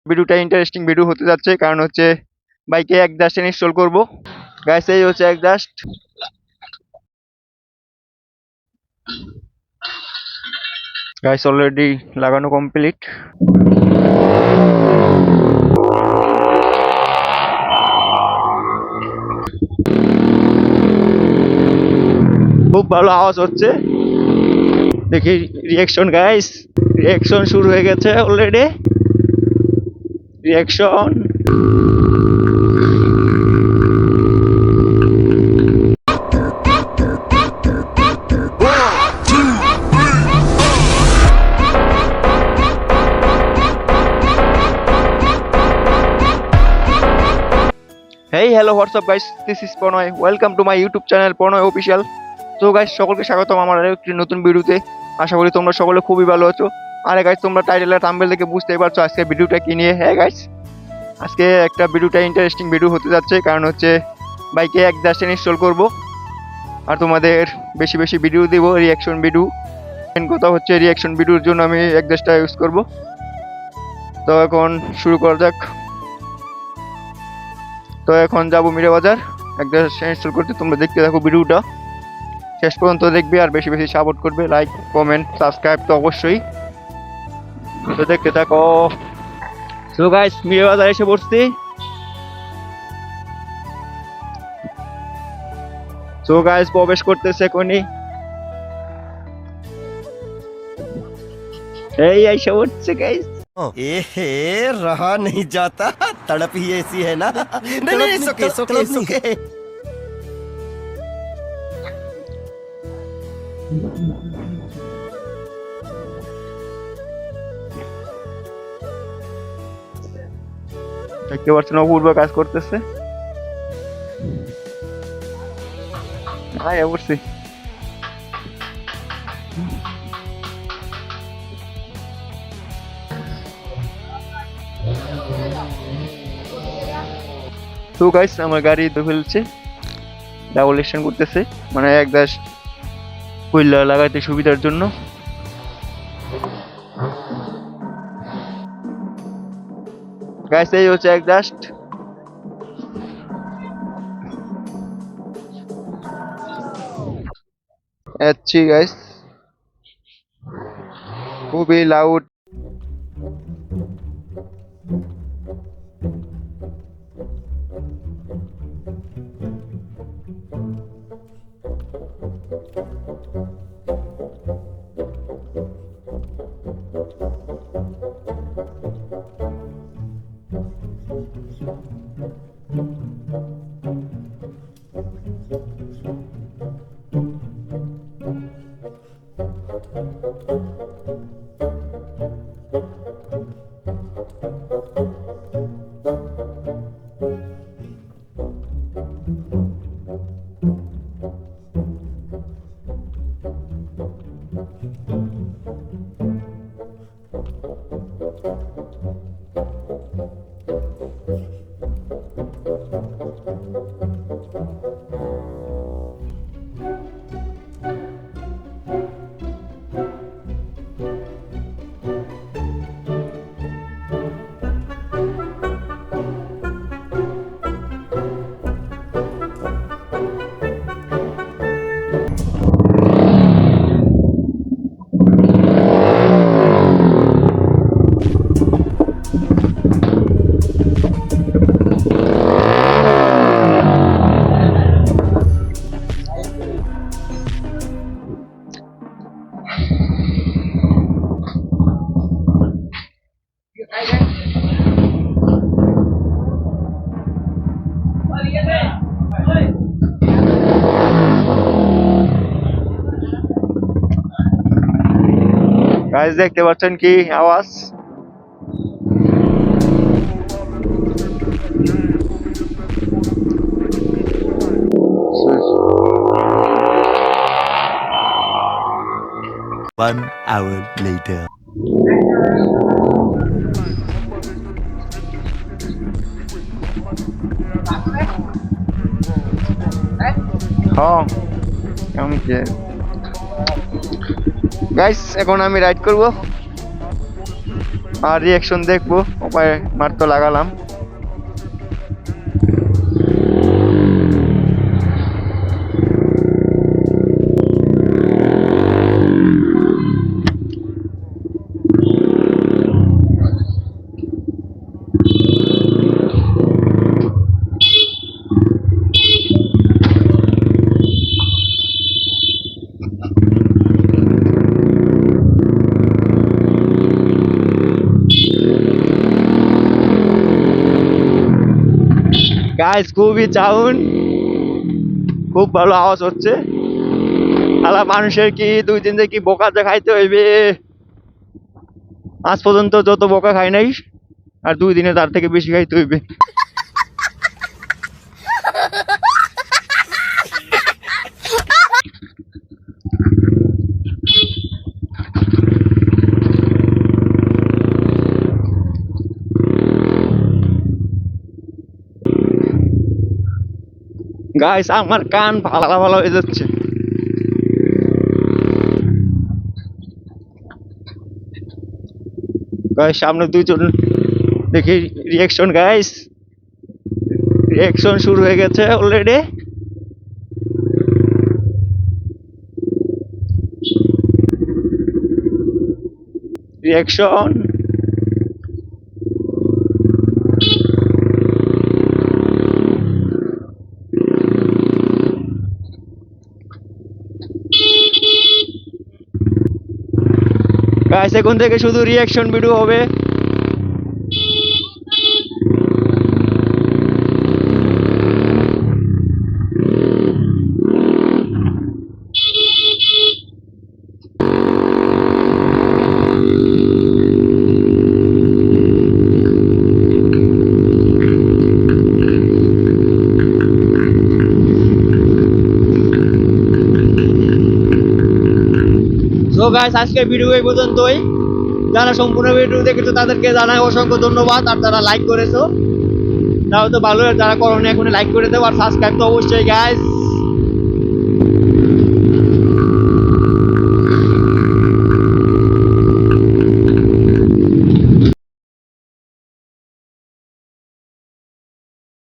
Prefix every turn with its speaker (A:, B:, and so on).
A: ভিডিওটা interesting video হতে যাচ্ছে, কারণ হচ্ছে বাইকে এক্সস্ট ইনস্টল করব। গাইস এই হচ্ছে এক্সস্ট। গাইস অলরেডি লাগানো কমপ্লিট। খুব ভালো আওয়াজ হচ্ছে, দেখি রিঅ্যাকশন। গাইস রিঅ্যাকশন শুরু হয়ে গেছে already. Reaction. Hey hello, what's up guys, this is Pronoy, welcome to my YouTube channel Pronoy Official। তো গাইস সকলকে স্বাগতম আমার আরো একটি নতুন ভিডিওতে। আশা করি তোমরা সকলে খুবই ভালো আছো। আরে গাইস তোমরা টাইটেল আর থাম্বনেল দেখে বুঝতেই পারছো আজকে ভিডিওটা কি নিয়ে। হ্যাঁ গাইস আজকে একটা ভিডিওটা ইন্টারেস্টিং ভিডিও হতে যাচ্ছে, কারণ হচ্ছে বাইকে এক্সস্ট ইনস্টল করব আর তোমাদের বেশি বেশি ভিডিও দেব, রিঅ্যাকশন ভিডিও। মেন কথা হচ্ছে রিঅ্যাকশন ভিডিওর জন্য আমি এক্সস্টটা ইউজ করব। তো এখন শুরু করা যাক। তো এখন যাবো মিরে বাজার এক্সস্ট ইনস্টল করতে। তোমরা দেখতে থাকো ভিডিওটা শেষ পর্যন্ত দেখবে আর বেশি বেশি সাপোর্ট করবে, লাইক কমেন্ট সাবস্ক্রাইব তো অবশ্যই। তো দেখতে থাকো। সো গাইস মিরে বাজার এসে পড়ছি। সো গাইস প্রবেশ করতেছে এখনই। এই এসে পড়ছে গাইস।
B: एहे रहा नहीं जाता, तड़प ही ऐसी है ना। नहीं सुके सुके सुके।
A: দেখতে পাচ্ছেন অপূর্ব কাজ করতেছে। হ্যাঁ অবশ্যই। তো গাইস আমার গাড়ি তো ফেলছে, ডাবল অ্যাকশন করতেছে, মানে এক্সস্ট কইলা লাগাইতে সুবিধার জন্য। গাইস এই হচ্ছে এক্সস্ট। আচ্ছা গাইস খুবই লাউড। গাইস দেখতে পাচ্ছেন কি আওয়াজ।
B: One hour later.
A: হ্যাঁ কেমন কি গাইস এখন আমি রাইড করব। আর রিয়াকশন দেখবো, উপায় মার তো লাগালাম। গাইস খুবই সাউন্ড, খুব ভালো আওয়াজ হচ্ছে। আলা মানুষের কি 2 দিন থেকে কি বোকা যা খাইতে হইবে, আজ পর্যন্ত যত বোকা খাই নাই আর 2 দিনে তার থেকে বেশি খাইতে হইবে। গাইস আমার কান ভালো ভালো হয়ে যাচ্ছে। গাইস সামনে 2 জন দেখি রিয়াকশন। গাইস রিয়াকশন শুরু হয়ে গেছে অলরেডি। রিয়াকশন গাইস এখন থেকে শুধু রিয়াকশন ভিডিও হবে। তো গাইস আজকের ভিডিও এই পর্যন্তই। যারা সম্পূর্ণ ভিডিও দেখেছো তাদেরকে জানাই অসংখ্য ধন্যবাদ। আর যারা লাইক করেছো তাও তো ভালো, যারা করোনি এখন লাইক করে দেবো আর সাবস্ক্রাইব তো অবশ্যই গাইস।